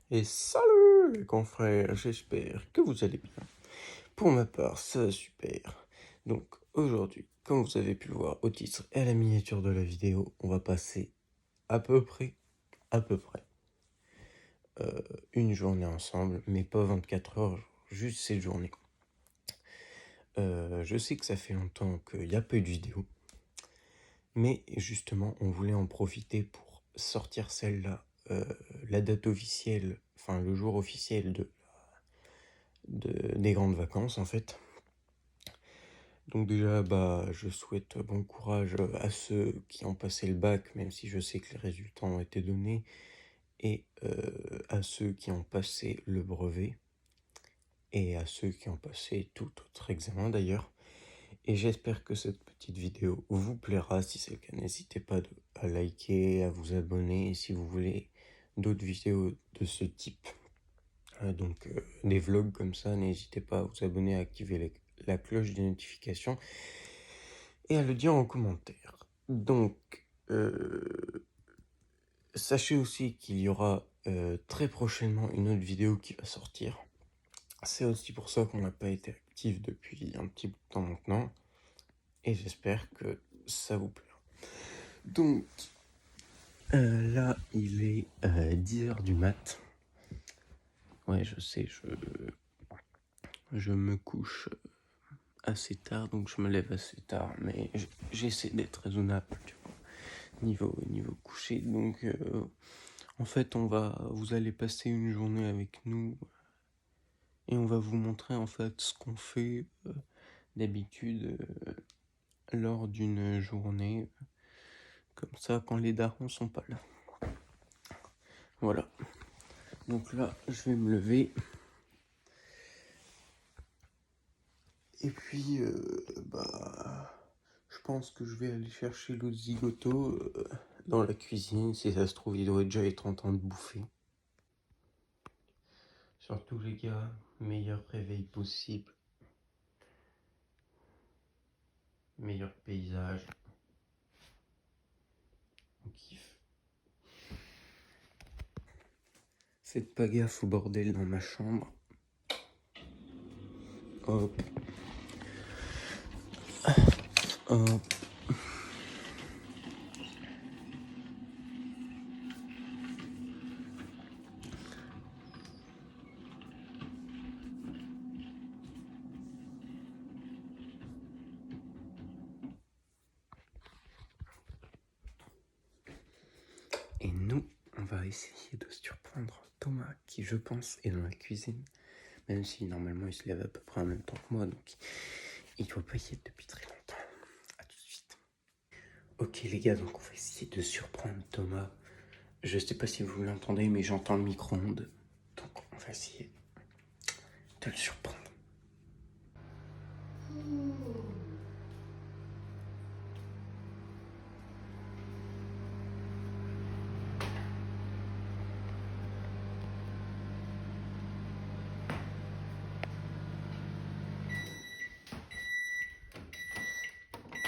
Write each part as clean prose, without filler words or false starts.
Et salut les confrères, j'espère que vous allez bien. Pour ma part, ça va super. Donc aujourd'hui, comme vous avez pu le voir au titre et à la miniature de la vidéo, on va passer à peu près, une journée ensemble, mais pas 24 heures, juste cette journée. Je sais que ça fait longtemps qu'il n'y a pas eu de vidéo, mais justement, on voulait en profiter pour sortir celle-là, la date officielle, enfin le jour officiel des grandes vacances en fait. Donc déjà, je souhaite bon courage à ceux qui ont passé le bac, même si je sais que les résultats ont été donnés, et à ceux qui ont passé le brevet, et à ceux qui ont passé tout autre examen d'ailleurs. Et j'espère que cette petite vidéo vous plaira. Si c'est le cas, n'hésitez pas à liker, à vous abonner, si vous voulez d'autres vidéos de ce type. Des vlogs comme ça, n'hésitez pas à vous abonner, à activer la cloche des notifications et à le dire en commentaire. Donc, sachez aussi qu'il y aura très prochainement une autre vidéo qui va sortir. C'est aussi pour ça qu'on n'a pas été actif depuis un petit bout de temps maintenant. Et j'espère que ça vous plaira. Donc, là, il est 10h du mat. Ouais, je sais, je me couche assez tard, donc je me lève assez tard, mais j'essaie d'être raisonnable, tu vois, niveau coucher. Donc, en fait, vous allez passer une journée avec nous et on va vous montrer en fait ce qu'on fait d'habitude lors d'une journée comme ça quand les darons sont pas là. Voilà. Donc là, je vais me lever. Et puis, je pense que je vais aller chercher le zigoto dans la cuisine. Si ça se trouve, il doit déjà être en train de bouffer. Surtout les gars, meilleur réveil possible. Meilleur paysage. On kiffe. Faites pas gaffe au bordel dans ma chambre. Hop. Hop. Et nous, on va essayer de surprendre Thomas, qui je pense est dans la cuisine. Même si normalement il se lève à peu près en même temps que moi, donc il doit pas y être depuis très longtemps. A tout de suite. Ok les gars, donc on va essayer de surprendre Thomas. Je sais pas si vous l'entendez, mais j'entends le micro-ondes. Donc on va essayer de le surprendre.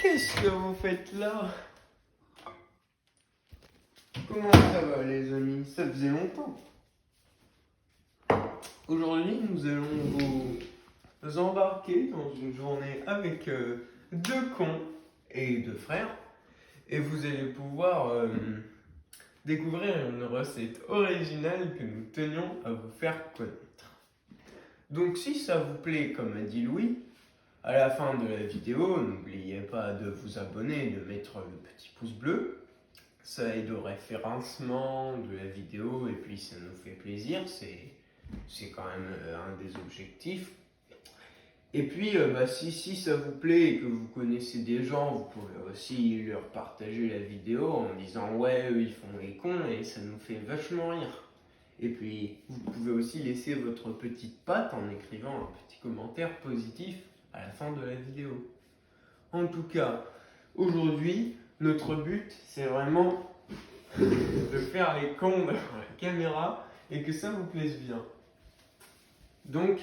Qu'est-ce que vous faites là? Comment ça va les amis? Ça faisait longtemps. Aujourd'hui, nous allons vous embarquer dans une journée avec deux cons et deux frères. Et vous allez pouvoir découvrir une recette originale que nous tenions à vous faire connaître. Donc si ça vous plaît, comme a dit Louis, à la fin de la vidéo, n'oubliez pas de vous abonner et de mettre le petit pouce bleu. Ça aide au référencement de la vidéo et puis ça nous fait plaisir, c'est quand même un des objectifs. Et puis si ça vous plaît et que vous connaissez des gens, vous pouvez aussi leur partager la vidéo en disant ouais, eux ils font les cons et ça nous fait vachement rire. Et puis vous pouvez aussi laisser votre petite patte en écrivant un petit commentaire positif à la fin de la vidéo. En tout cas, aujourd'hui, notre but c'est vraiment de faire les cons devant la caméra et que ça vous plaise bien. Donc,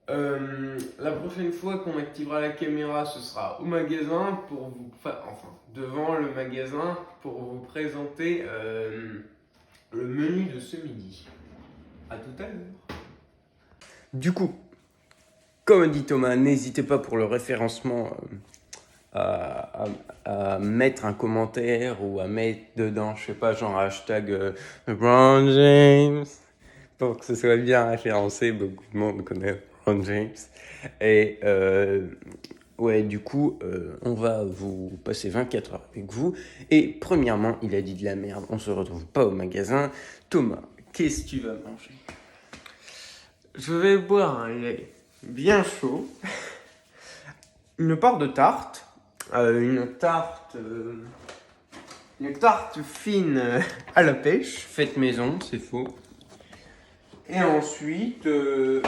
la prochaine fois qu'on activera la caméra, ce sera au magasin devant le magasin pour vous présenter le menu de ce midi. À tout à l'heure. Du coup, comme dit Thomas, n'hésitez pas pour le référencement à mettre un commentaire ou à mettre dedans, je sais pas, genre hashtag LeBron James, pour que ce soit bien référencé. Beaucoup de monde connaît LeBron James. Et ouais, du coup, on va vous passer 24 heures avec vous. Et premièrement, il a dit de la merde, on se retrouve pas au magasin. Thomas, qu'est-ce que tu vas manger? Je vais boire un lait bien chaud, une part de tarte, une tarte fine à la pêche, faite maison, c'est faux. Et ensuite, je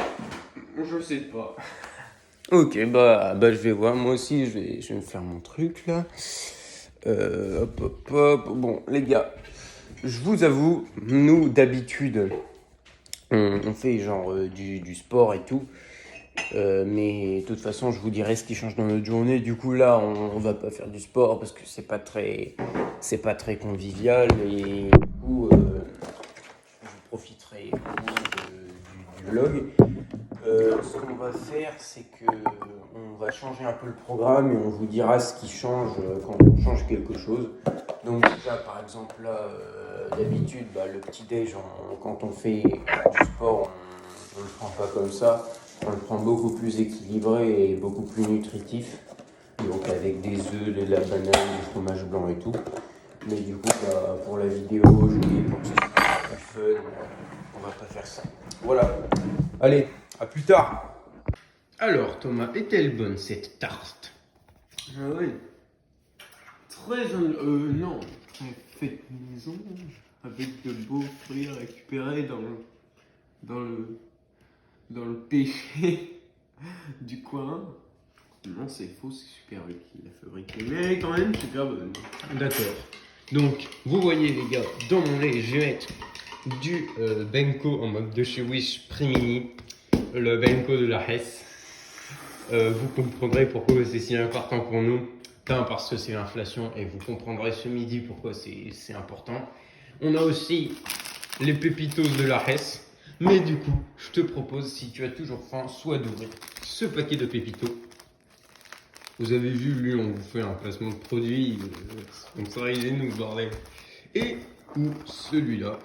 sais pas. Ok, bah je vais voir, moi aussi je vais me faire mon truc là. Hop. Bon, les gars, je vous avoue, nous d'habitude, on fait genre du sport et tout. Mais de toute façon, je vous dirai ce qui change dans notre journée. Du coup, là, on va pas faire du sport parce que c'est pas très convivial. Et du coup, je profiterai du vlog. Ce qu'on va faire, c'est que on va changer un peu le programme et on vous dira ce qui change quand on change quelque chose. Donc déjà, par exemple, là, d'habitude, le petit-déj, quand on fait du sport, on ne le prend pas comme ça. On le prend beaucoup plus équilibré et beaucoup plus nutritif. Donc avec des œufs, de la banane, du fromage blanc et tout. Mais du coup, pour la vidéo, je dis pour que ce soit plus fun, on va pas faire ça. Voilà. Allez, à plus tard. Alors Thomas, est-elle bonne cette tarte? Ah oui. Non, très faite maison, avec de beaux fruits récupérés dans le péché du coin. Non, c'est faux, c'est Super U qui l'a fabriqué, mais elle est quand même super bonne. D'accord. Donc, vous voyez les gars, dans mon lait, je vais mettre du Benko en mode de chez Wish Primini, le Benko de la Hesse. Vous comprendrez pourquoi c'est si important pour nous. Parce que c'est l'inflation et vous comprendrez ce midi pourquoi c'est important. On a aussi les pépitos de la Hesse. Mais du coup, je te propose, si tu as toujours faim, soit d'ouvrir ce paquet de pépitos. Vous avez vu, lui, on vous fait un placement de produit, sponsorisez-nous, bordel. Et ou celui-là,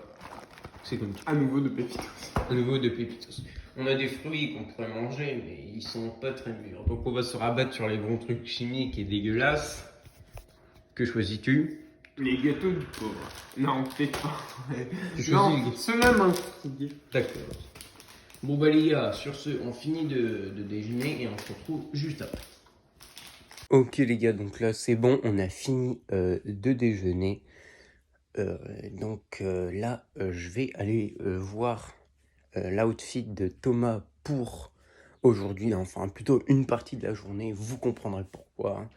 c'est comme à nouveau de pépitos. À nouveau de pépitos. On a des fruits qu'on pourrait manger, mais ils sont pas très mûrs. Donc on va se rabattre sur les bons trucs chimiques et dégueulasses. Que choisis-tu? Les gâteaux du pauvre. Non, peut-être pas. Tu choisis ceux-là m'intriguent. D'accord. Bon les gars, sur ce, on finit de déjeuner et on se retrouve juste après. Ok les gars, donc là c'est bon, on a fini de déjeuner. Là, je vais aller voir l'outfit de Thomas pour aujourd'hui, enfin plutôt une partie de la journée, vous comprendrez pourquoi.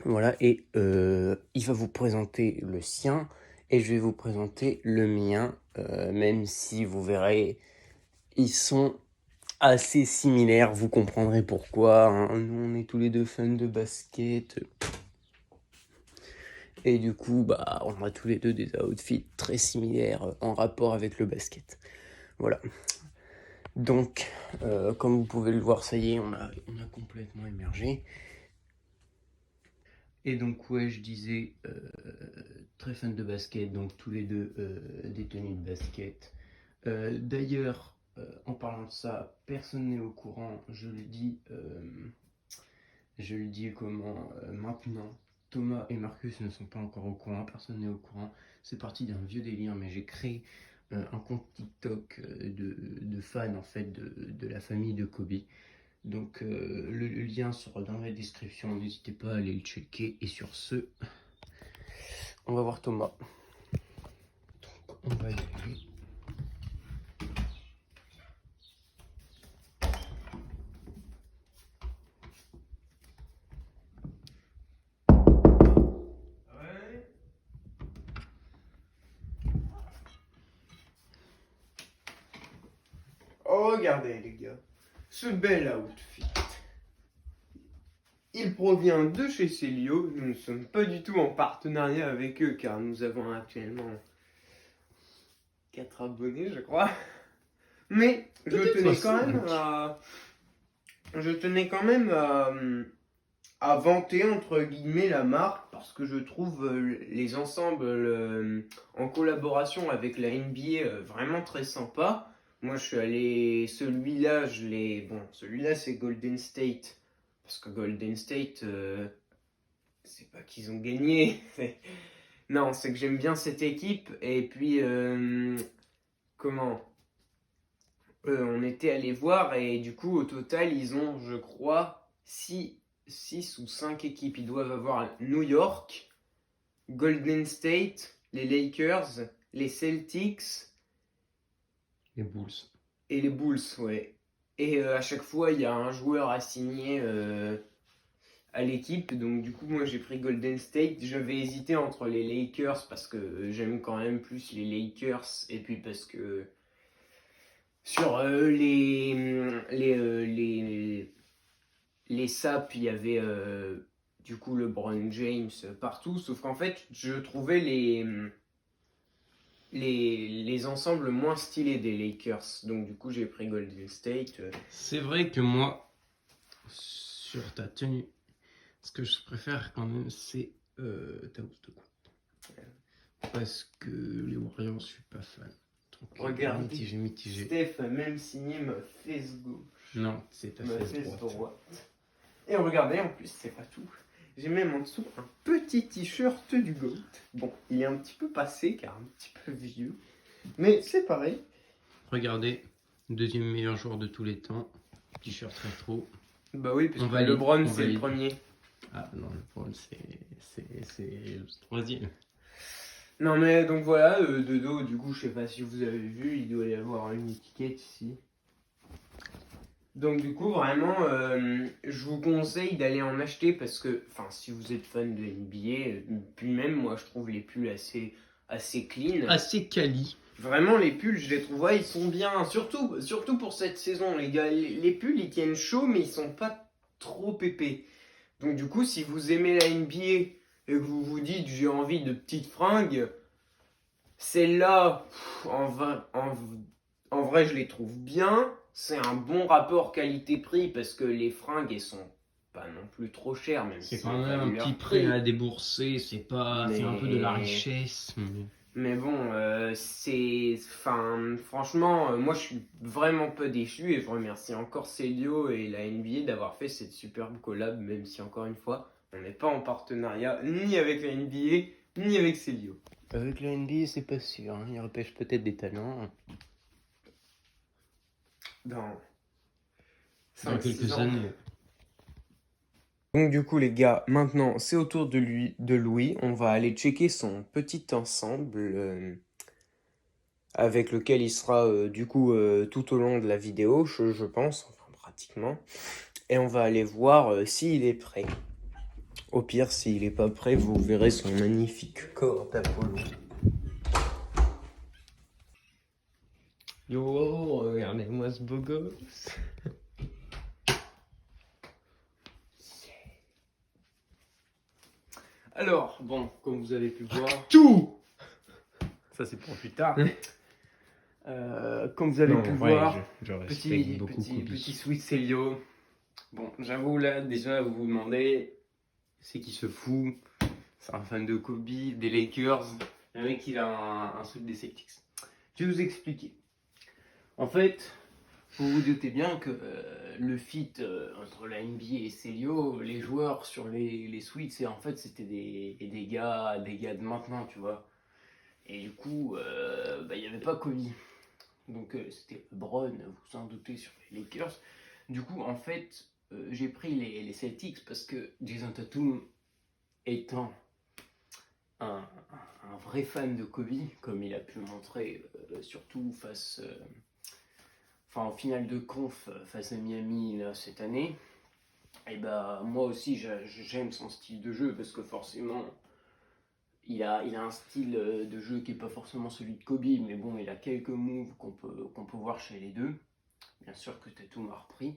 Voilà, et il va vous présenter le sien et je vais vous présenter le mien, même si vous verrez, ils sont assez similaires, vous comprendrez pourquoi. Hein. Nous, on est tous les deux fans de basket. Et du coup, on a tous les deux des outfits très similaires en rapport avec le basket. Voilà. Donc, comme vous pouvez le voir, ça y est, on a complètement émergé. Et donc, ouais, je disais, très fan de basket, donc tous les deux des tenues de basket. D'ailleurs, en parlant de ça, personne n'est au courant, je le dis maintenant. Thomas et Marcus ne sont pas encore au courant, personne n'est au courant. C'est parti d'un vieux délire, mais j'ai créé un compte TikTok de fans en fait de la famille de Kobe. Donc le lien sera dans la description, n'hésitez pas à aller le checker. Et sur ce, on va voir Thomas. Donc on va y aller. Oh, regardez les gars, ce bel outfit. il provient de chez Célio. Nous ne sommes pas du tout en partenariat avec eux car nous avons actuellement 4 abonnés, je crois. Mais je tenais quand même à vanter entre guillemets la marque parce que je trouve les ensembles en collaboration avec la NBA vraiment très sympa. Moi je suis allé, celui-là c'est Golden State parce que Golden State c'est pas qu'ils ont gagné, non, c'est que j'aime bien cette équipe et puis on était allé voir et du coup au total ils ont je crois 6 ou 5 équipes. Ils doivent avoir New York, Golden State, les Lakers, les Celtics Les Bulls. et les Bulls, ouais. Et à chaque fois il y a un joueur assigné à l'équipe. Donc du coup moi j'ai pris Golden State. J'avais hésité entre les Lakers parce que j'aime quand même plus les Lakers et puis parce que sur les SAP, il y avait du coup LeBron James partout, sauf qu'en fait, je trouvais les ensembles moins stylés des Lakers. Donc du coup, j'ai pris Golden State. C'est vrai que moi, sur ta tenue, ce que je préfère quand même, c'est ta housse de couette. Parce que les Warriors, je suis pas fan. Donc, Regarde, mitigé. Steph a même signé ma fesse gauche. Non, c'est ta Ma fesse fesse droite. droite. Et regardez, en plus, c'est pas tout. J'ai même en dessous un petit t-shirt du GOAT. Bon, il est un petit peu passé car un petit peu vieux. Mais c'est pareil. Regardez, deuxième meilleur joueur de tous les temps. T-shirt rétro. Bah oui, parce On que valide, LeBron, on c'est le valide. premier. Ah non, le problème, c'est le troisième. Non mais donc voilà, de dos, du coup, je sais pas si vous avez vu, il doit y avoir une étiquette ici. Donc du coup, vraiment, je vous conseille d'aller en acheter parce que, enfin, si vous êtes fan de NBA, puis même moi, je trouve les pulls assez clean. Assez quali. Vraiment, les pulls, je les trouve, ouais, ils sont bien. Surtout pour cette saison, les gars. Les pulls, ils tiennent chaud, mais ils sont pas trop épais. Donc du coup, si vous aimez la NBA et que vous vous dites j'ai envie de petites fringues, celle-là, en vrai, je les trouve bien. C'est un bon rapport qualité-prix parce que les fringues, elles sont pas non plus trop chères. Même C'est si quand même un petit prix à débourser. C'est pas, c'est un peu de la richesse. Mais bon, franchement, moi je suis vraiment pas déçu et je remercie encore Célio et la NBA d'avoir fait cette superbe collab, même si encore une fois, on n'est pas en partenariat ni avec la NBA ni avec Célio. Avec la NBA, c'est pas sûr. Hein. Il repêche peut-être des talents. Dans quelques années. Donc du coup les gars, maintenant c'est au tour de Louis. On va aller checker son petit ensemble avec lequel il sera du coup tout au long de la vidéo, je pense, enfin pratiquement. Et on va aller voir s'il est prêt. Au pire, s'il n'est pas prêt, vous verrez son magnifique corps d'Apollo. Yo, regardez-moi ce beau gosse. Alors, bon, comme vous avez pu voir... Tout. Ça, c'est pour plus tard. Comme vous avez pu voir, je respecte beaucoup petit Sweet Célio. Bon, j'avoue, là, déjà, vous vous demandez, c'est qui se fout? C'est un fan de Kobe, des Lakers. Le mec, il a un truc des Celtics. Je vais vous expliquer. En fait, vous vous doutez bien que le fit entre la NBA et Célio, les joueurs sur les suites, en fait, c'était des gars de maintenant, tu vois. Et du coup, il n'y avait pas Kobe. Donc c'était LeBron, vous en doutez, sur les Lakers. Du coup, en fait, j'ai pris les Celtics parce que Jason Tatum étant un vrai fan de Kobe, comme il a pu montrer surtout en finale de conf face à Miami là, cette année, et bah moi aussi j'aime son style de jeu parce que forcément il a un style de jeu qui n'est pas forcément celui de Kobe, mais bon, il a quelques moves qu'on peut voir chez les deux. Bien sûr que Tatum a repris.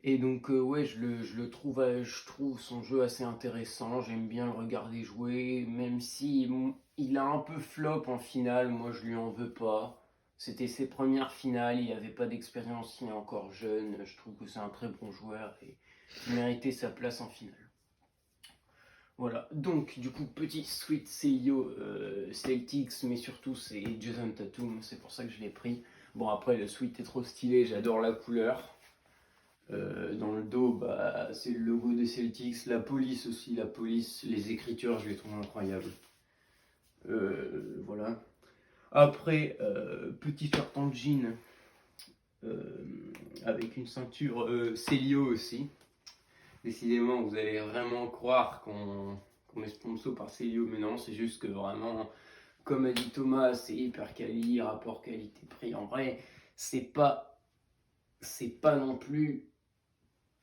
Et donc ouais, je trouve son jeu assez intéressant. J'aime bien le regarder jouer, même si il a un peu flop en finale. Moi, je lui en veux pas. C'était ses premières finales, il n'avait pas d'expérience, il est encore jeune. Je trouve que c'est un très bon joueur et il méritait sa place en finale. Voilà, donc du coup, petit Sweet CEO Celtics, mais surtout c'est Jason Tatum, c'est pour ça que je l'ai pris. Bon, après, le Sweet est trop stylé, j'adore la couleur. Dans le dos, bah, c'est le logo des Celtics, la police aussi, la police, les écritures, je les trouve incroyables. Voilà. Après, petit short en jean avec une ceinture Celio aussi. Décidément, vous allez vraiment croire qu'on est sponsor par Celio, mais non, c'est juste que vraiment, comme a dit Thomas, c'est hyper quali, rapport qualité-prix. En vrai, c'est pas non plus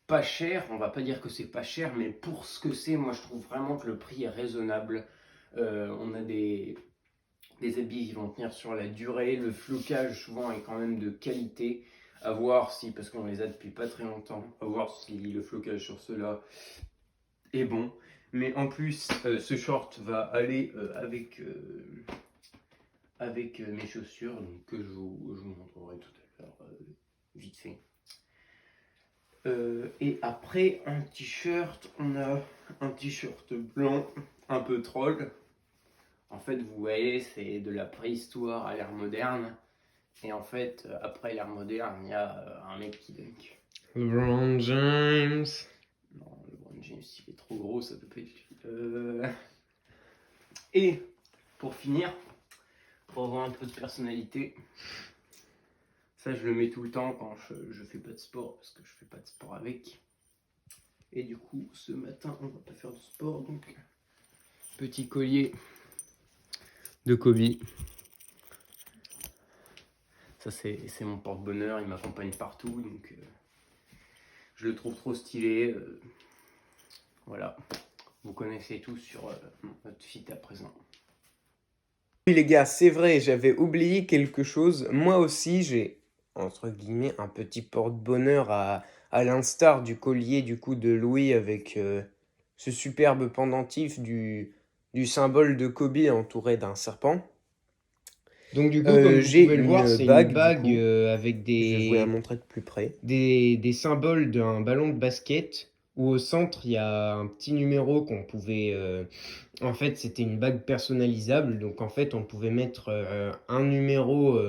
pas cher, on va pas dire que c'est pas cher, mais pour ce que c'est, moi je trouve vraiment que le prix est raisonnable. On a des habits qui vont tenir sur la durée, le flocage souvent est quand même de qualité. À voir si, parce qu'on les a depuis pas très longtemps, à voir si le flocage sur ceux-là est bon. Mais en plus, ce short va aller avec mes chaussures, donc que je vous montrerai tout à l'heure vite fait. Et après un t-shirt, on a un t-shirt blanc, un peu troll. En fait, vous voyez, c'est de la préhistoire à l'ère moderne. Et en fait, après l'ère moderne, il y a un mec qui dunk. LeBron James. Non, LeBron James, il est trop gros, ça peut pas être... Et pour finir, pour avoir un peu de personnalité, ça je le mets tout le temps quand je fais pas de sport, parce que je fais pas de sport avec. Et du coup, ce matin, on va pas faire de sport, donc petit collier de Kobe. Ça c'est mon porte-bonheur, il m'accompagne partout, donc je le trouve trop stylé. Voilà, vous connaissez tous sur notre feed à présent. Oui les gars, c'est vrai, j'avais oublié quelque chose. Moi aussi, j'ai, entre guillemets, un petit porte-bonheur à l'instar du collier du coup de Louis avec ce superbe pendentif du symbole de Kobe entouré d'un serpent. Donc du coup, comme vous j'ai pouvez le voir, une c'est bague, une bague du coup. avec Je vais vous la montrer de plus près. des symboles d'un ballon de basket, où au centre, il y a un petit numéro qu'on pouvait... En fait, c'était une bague personnalisable, donc en fait, on pouvait mettre un numéro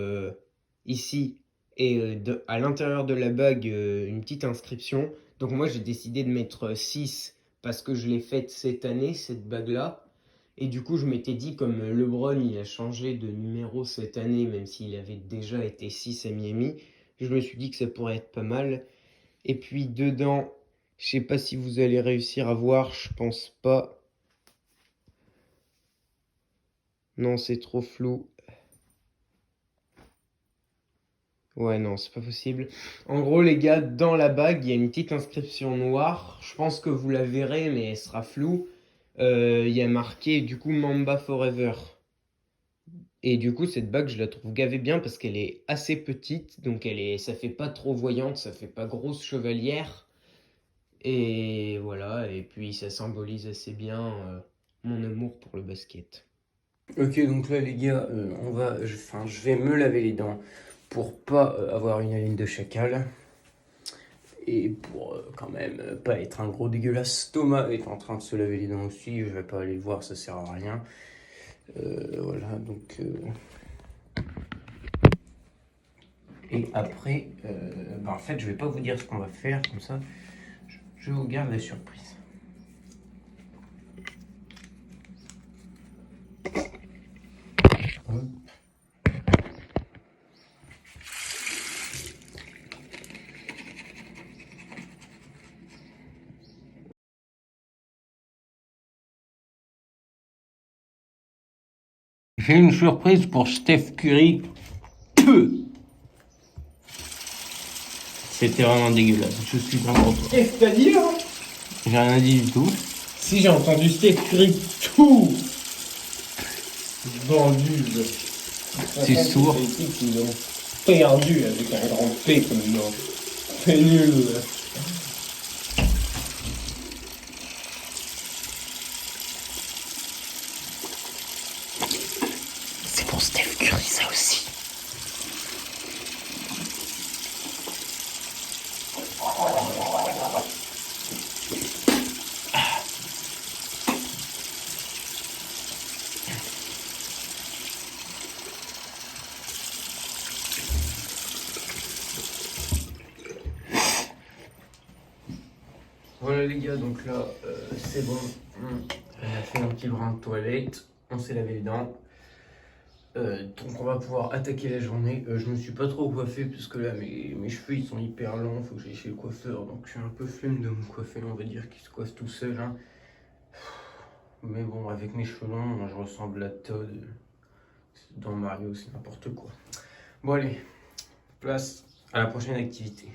ici, et à l'intérieur de la bague, une petite inscription. Donc moi, j'ai décidé de mettre 6, parce que je l'ai faite cette année, cette bague-là. Et du coup, je m'étais dit, comme LeBron, il a changé de numéro cette année, même s'il avait déjà été 6 à Miami, je me suis dit que ça pourrait être pas mal. Et puis dedans, je sais pas si vous allez réussir à voir, je pense pas. Non, c'est trop flou. Ouais, non, c'est pas possible. En gros, les gars, dans la bague, il y a une petite inscription noire. Je pense que vous la verrez, mais elle sera floue. Il y a marqué, du coup, Mamba Forever. Et du coup, cette bague, je la trouve gavée bien parce qu'elle est assez petite. Donc, ça fait pas trop voyante, ça fait pas grosse chevalière. Et voilà, et puis ça symbolise assez bien mon amour pour le basket. Ok, donc là les gars, je vais me laver les dents pour pas avoir une haleine de chacal. Et pour quand même pas être un gros dégueulasse. Thomas est en train de se laver les dents aussi, je vais pas aller le voir, ça sert à rien. Voilà, donc... Et après, en fait, je vais pas vous dire ce qu'on va faire, comme ça, je vous garde la surprise. J'ai une surprise pour Steph Curry. C'était vraiment dégueulasse. Je suis vraiment... Qu'est-ce que t'as dit là? J'ai rien dit du tout. Si j'ai entendu Steph Curry tout vendu. C'est sourd. Ils ont perdu avec un grand P comme nom. C'est nul. pour Steph Curry, ça aussi. Voilà les gars, donc là c'est bon, on a fait un petit brin de toilette, on s'est lavé les dents, donc on va pouvoir attaquer la journée. Je me suis pas trop coiffé parce que là mes cheveux ils sont hyper longs, faut que j'aille chez le coiffeur, donc je suis un peu flemme de me coiffer, on va dire qu'il se coiffe tout seul. Hein. Mais bon, avec mes cheveux longs, moi je ressemble à Todd dans Mario, c'est n'importe quoi. Bon allez, place à la prochaine activité.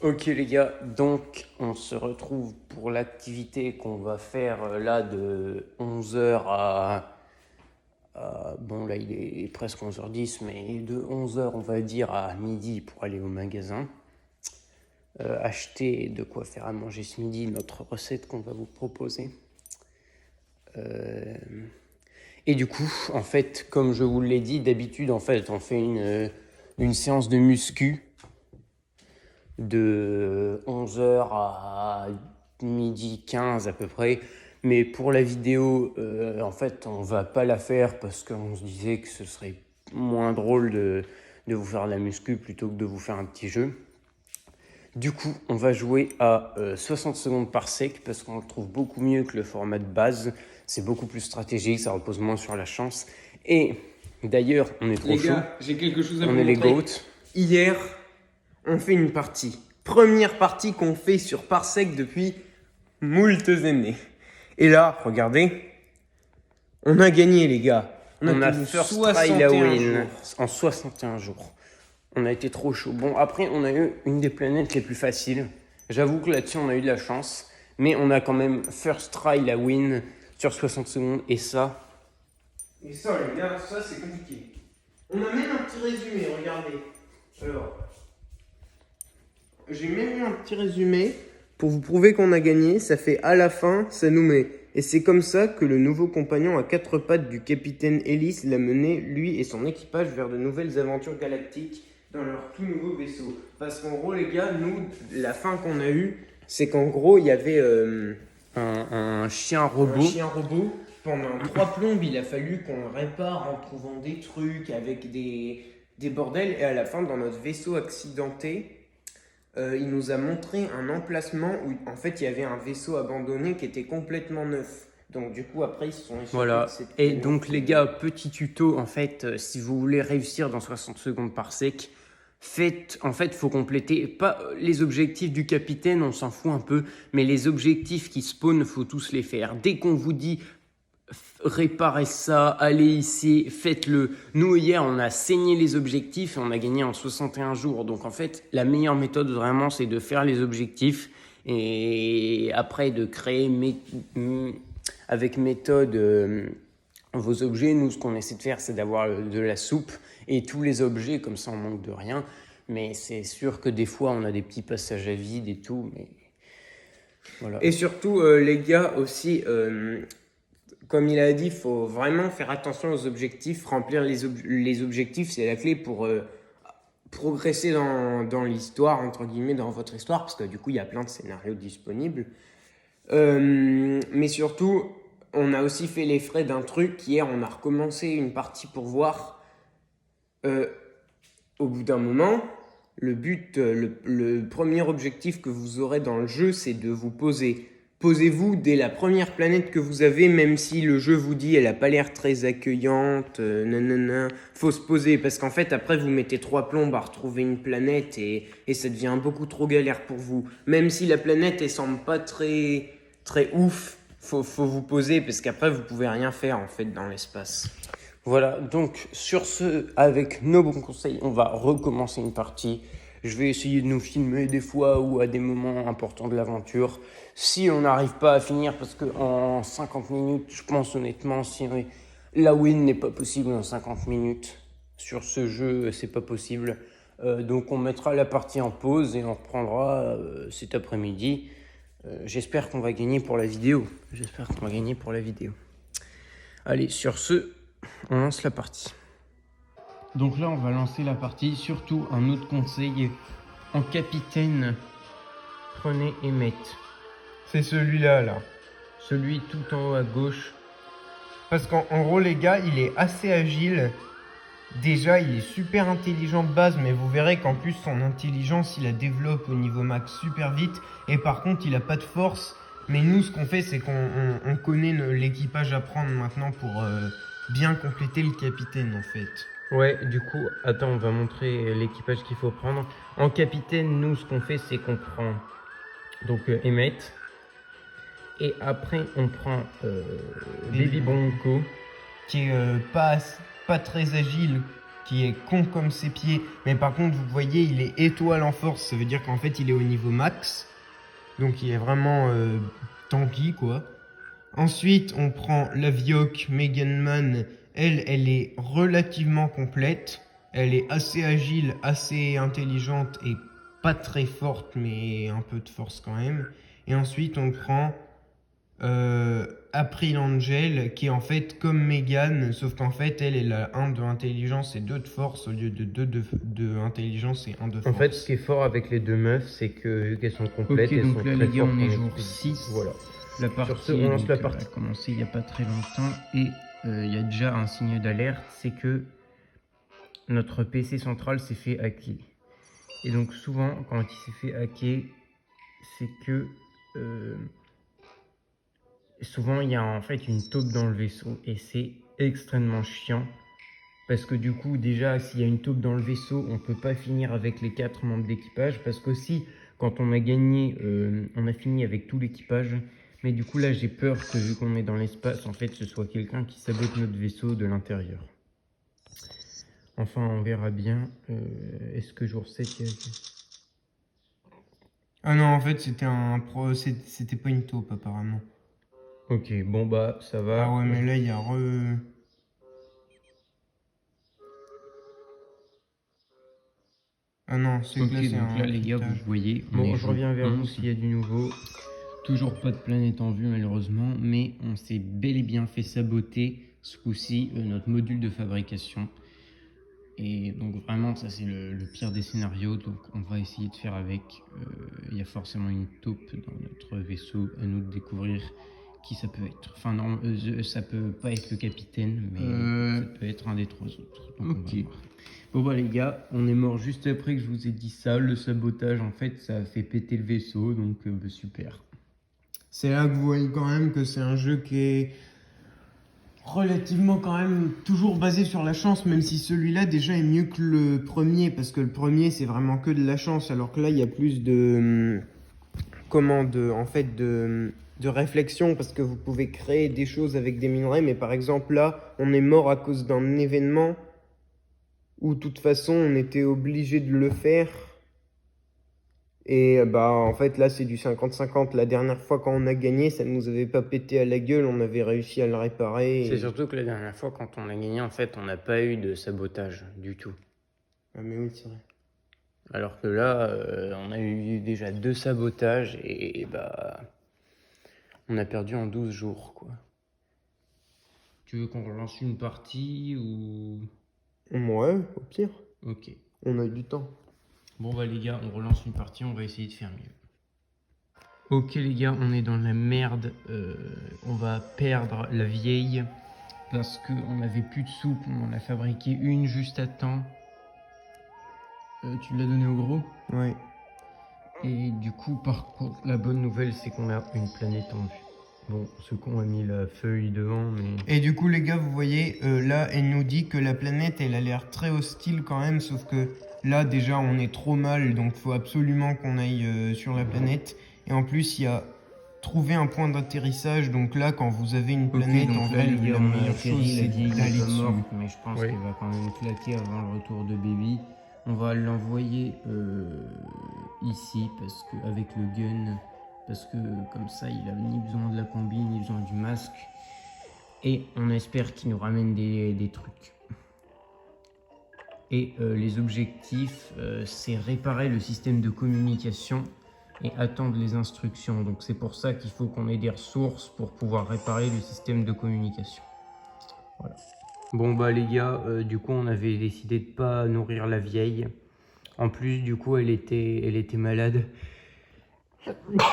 Ok les gars, donc on se retrouve pour l'activité qu'on va faire là de 11h bon là il est presque 11h10, mais de 11h on va dire à midi pour aller au magasin. Acheter de quoi faire à manger ce midi, notre recette qu'on va vous proposer. Et du coup, en fait, comme je vous l'ai dit, d'habitude en fait on fait une séance de muscu de 11h à midi 15 à peu près. Mais pour la vidéo, en fait, on va pas la faire parce qu'on se disait que ce serait moins drôle de vous faire de la muscu plutôt que de vous faire un petit jeu. Du coup, on va jouer à 60 secondes par sec parce qu'on le trouve beaucoup mieux que le format de base. C'est beaucoup plus stratégique, ça repose moins sur la chance. Et d'ailleurs, on est trop Les chaud. gars, j'ai quelque chose à vous On est les montrer. GOAT. Hier, on fait une partie. Première partie qu'on fait sur Parsec depuis moultes années. Et là, regardez, on a gagné les gars. On a tenu first 61 try la win jours. en 61 jours. On a été trop chaud. Bon, après, on a eu une des planètes les plus faciles. J'avoue que là-dessus, on a eu de la chance. Mais on a quand même first try la win sur 60 secondes. Et ça, Et ça, les gars, ça c'est compliqué. On a même un petit résumé, regardez. Alors, j'ai même mis un petit résumé pour vous prouver qu'on a gagné. Ça fait à la fin, ça nous met. Et c'est comme ça que le nouveau compagnon à quatre pattes du capitaine Ellis l'a mené, lui et son équipage, vers de nouvelles aventures galactiques dans leur tout nouveau vaisseau. Parce qu'en gros, les gars, nous, la fin qu'on a eue, c'est qu'en gros, il y avait un chien robot. un chien robot. Pendant 3 plombes, il a fallu qu'on le répare en trouvant des trucs avec des bordels. Et à la fin, dans notre vaisseau accidenté, il nous a montré un emplacement où en fait il y avait un vaisseau abandonné qui était complètement neuf. Donc du coup après ils se sont échappés. Voilà. de cette Et planète. donc les gars, petit tuto, en fait, si vous voulez réussir dans 60 secondes par sec, faut compléter, pas les objectifs du capitaine, on s'en fout un peu, mais les objectifs qui spawnent, faut tous les faire. Dès qu'on vous dit réparez ça, allez ici, faites-le. Nous, hier, on a saigné les objectifs et on a gagné en 61 jours. Donc, en fait, la meilleure méthode, vraiment, c'est de faire les objectifs et après de créer avec méthode vos objets. Nous, ce qu'on essaie de faire, c'est d'avoir de la soupe et tous les objets, comme ça, on manque de rien. Mais c'est sûr que des fois, on a des petits passages à vide et tout. Mais voilà. Et surtout les gars aussi, comme il a dit, il faut vraiment faire attention aux objectifs. Remplir les objectifs, c'est la clé pour progresser dans l'histoire, entre guillemets, dans votre histoire, parce que du coup, il y a plein de scénarios disponibles. Mais surtout, on a aussi fait les frais d'un truc. Hier, on a recommencé une partie pour voir. Au bout d'un moment, le but, le premier objectif que vous aurez dans le jeu, c'est de vous poser. Posez-vous dès la première planète que vous avez, même si le jeu vous dit elle a pas l'air très accueillante, nanana. Faut se poser parce qu'en fait après vous mettez 3 plombes à retrouver une planète et ça devient beaucoup trop galère pour vous. Même si la planète elle semble pas très ouf, faut vous poser parce qu'après vous pouvez rien faire en fait dans l'espace. Voilà, donc sur ce, avec nos bons conseils, on va recommencer une partie. Je vais essayer de nous filmer des fois ou à des moments importants de l'aventure. Si on n'arrive pas à finir, parce qu'en 50 minutes, je pense honnêtement, si la win n'est pas possible en 50 minutes, sur ce jeu, c'est pas possible. Donc on mettra la partie en pause et on reprendra cet après-midi. J'espère qu'on va gagner pour la vidéo. Allez, sur ce, on lance la partie. Donc là, on va lancer la partie. Surtout, un autre conseil, en capitaine, prenez Emmet. C'est celui-là, là. Celui tout en haut à gauche. Parce qu'en gros, les gars, il est assez agile. Déjà, il est super intelligent de base, mais vous verrez qu'en plus, son intelligence, il la développe au niveau max super vite. Et par contre, il a pas de force. Mais nous, ce qu'on fait, c'est qu'on connaît l'équipage à prendre maintenant pour bien compléter le capitaine, en fait. Ouais, du coup, attends, on va montrer l'équipage qu'il faut prendre. En capitaine, nous, ce qu'on fait, c'est qu'on prend donc Emmet. Et après, on prend Baby Bronco. Qui est pas très agile, qui est con comme ses pieds. Mais par contre, vous voyez, il est étoile en force. Ça veut dire qu'en fait, il est au niveau max. Donc, il est vraiment tanky, quoi. Ensuite, on prend la Vioque Megan Man. Elle est relativement complète. Elle est assez agile, assez intelligente et pas très forte, mais un peu de force quand même. Et ensuite, on prend April Angel, qui est en fait comme Megan, sauf qu'en fait, elle a 1 de intelligence et 2 de force au lieu de 2 de intelligence et 1 de force. En fait, ce qui est fort avec les deux meufs, c'est que vu qu'elles sont complètes, Ok, elles donc sont là, très les gars, fortes on est en jour esprit. 6. Voilà. La partie, ce, on lance donc, la partie. a commencé il n'y a pas très longtemps et il y a déjà un signe d'alerte, c'est que notre PC central s'est fait hacker. Et donc souvent, quand il s'est fait hacker, c'est que souvent il y a en fait une taupe dans le vaisseau et c'est extrêmement chiant. Parce que du coup, déjà, s'il y a une taupe dans le vaisseau, on peut pas finir avec les 4 membres d'équipage. Parce qu'aussi, quand on a gagné, on a fini avec tout l'équipage. Mais du coup, là, j'ai peur que vu qu'on est dans l'espace, en fait, ce soit quelqu'un qui sabote notre vaisseau de l'intérieur. Enfin, on verra bien. Est-ce que jour 7, il y a... Ah non, en fait, c'était pas une taupe, apparemment. Ok, bon bah, ça va. Ah ouais, mais là, il y a Ah non, c'est Ok, que là, c'est donc là, les gars, vous voyez, on est Bon, je jour reviens vers vous 11. s'il y a du nouveau. Toujours pas de planète en vue, malheureusement, mais on s'est bel et bien fait saboter, ce coup-ci, notre module de fabrication. Et donc vraiment, ça c'est le pire des scénarios, donc on va essayer de faire avec. Il y a forcément une taupe dans notre vaisseau, à nous de découvrir qui ça peut être. Enfin non, ça peut pas être le capitaine, mais ça peut être un des 3 autres. Donc Ok. Bon bah les gars, on est mort juste après que je vous ai dit ça. Le sabotage, en fait, ça a fait péter le vaisseau, donc bah, super. C'est là que vous voyez quand même que c'est un jeu qui est relativement quand même toujours basé sur la chance, même si celui-là déjà est mieux que le premier, parce que le premier c'est vraiment que de la chance, alors que là il y a plus de de réflexion, parce que vous pouvez créer des choses avec des minerais, mais par exemple là on est mort à cause d'un événement où de toute façon on était obligé de le faire. Et bah en fait là c'est du 50-50. La dernière fois quand on a gagné, ça ne nous avait pas pété à la gueule, on avait réussi à le réparer. C'est surtout que la dernière fois, quand on a gagné, en fait, on n'a pas eu de sabotage du tout. Ah mais oui, c'est vrai. Alors que là, on a eu déjà 2 sabotages et bah, on a perdu en 12 jours, quoi. Tu veux qu'on relance une partie ou... Ouais, au pire, Ok. on a du temps. Bon bah les gars, on relance une partie, on va essayer de faire mieux. Ok les gars, on est dans la merde. On va perdre la vieille parce qu'on n'avait plus de soupe. On en a fabriqué une juste à temps. Tu l'as donné au gros? Ouais. Et du coup, par contre, la bonne nouvelle, c'est qu'on a une planète en vue. Bon, ce con a mis la feuille devant, mais... Et du coup les gars, vous voyez, là elle nous dit que la planète elle a l'air très hostile quand même, sauf que là déjà on est trop mal, donc faut absolument qu'on aille sur la planète. Et en plus il y a trouvé un point d'atterrissage, donc là quand vous avez une planète, en vrai la meilleure chose c'est d'aller dessus. Mais je pense Oui. qu'elle va quand même claquer avant le retour de Baby. On va l'envoyer ici parce que avec le gun, parce que comme ça il a ni besoin de la combi ni besoin du masque. Et on espère qu'il nous ramène des trucs. Et les objectifs, c'est réparer le système de communication et attendre les instructions. Donc c'est pour ça qu'il faut qu'on ait des ressources pour pouvoir réparer le système de communication. Voilà. Bon bah les gars, du coup on avait décidé de pas nourrir la vieille. En plus du coup elle était malade.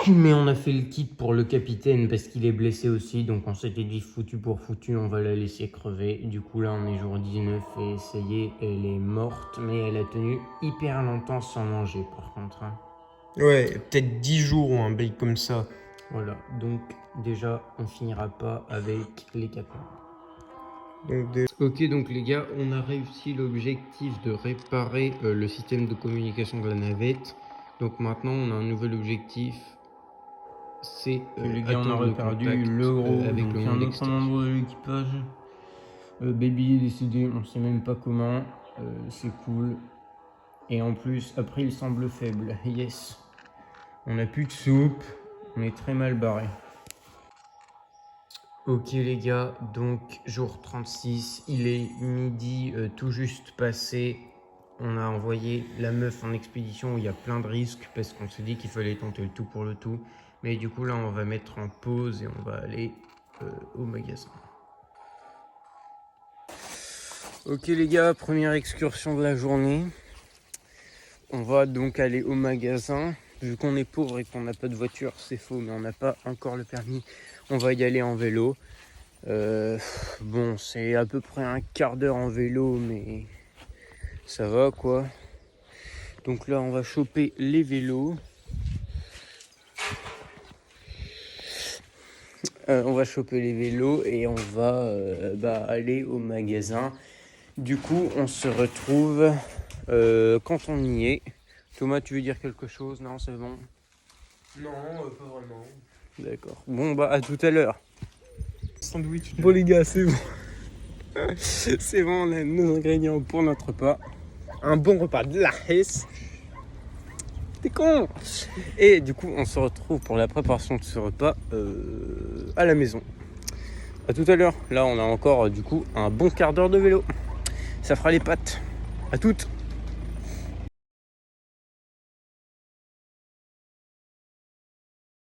Mais on a fait le kit pour le capitaine parce qu'il est blessé aussi. Donc on s'était dit foutu pour foutu, on va la laisser crever. Du coup là on est jour 19 et ça y est, elle est morte. Mais elle a tenu hyper longtemps sans manger par contre. Hein. Ouais, peut-être 10 jours ou un bail comme ça. Voilà, donc déjà on finira pas avec les 4 mois. Ok, donc les gars, on a réussi l'objectif de réparer le système de communication de la navette. Donc maintenant, on a un nouvel objectif. C'est les gars, on a attendre le reperdu contact, le gros, avec donc le il y a un monde autre extérieur. membre de l'équipage. Baby est décédé, on sait même pas comment. C'est cool. Et en plus, après, il semble faible. Yes. On n'a plus de soupe. On est très mal barré. Ok les gars, donc jour 36, il est midi tout juste passé. On a envoyé la meuf en expédition où il y a plein de risques parce qu'on s'est dit qu'il fallait tenter le tout pour le tout. Mais du coup là on va mettre en pause et on va aller au magasin. Ok les gars, première excursion de la journée. On va donc aller au magasin. Vu qu'on est pauvre et qu'on n'a pas de voiture, c'est faux, mais on n'a pas encore le permis. On va y aller en vélo. Bon, c'est à peu près un quart d'heure en vélo, mais ça va quoi. Donc là, on va choper les vélos. On va choper les vélos et on va aller au magasin. Du coup, on se retrouve quand on y est. Thomas, tu veux dire quelque chose? Non, c'est bon. Non, pas vraiment. D'accord. Bon, bah à tout à l'heure. Sandwich. Bon les gars, c'est bon. C'est bon, on a nos ingrédients pour notre repas. Un bon repas de la Hesse. T'es con. Et du coup, on se retrouve pour la préparation de ce repas à la maison. À tout à l'heure. Là, on a encore du coup un bon quart d'heure de vélo. Ça fera les pâtes. À toutes.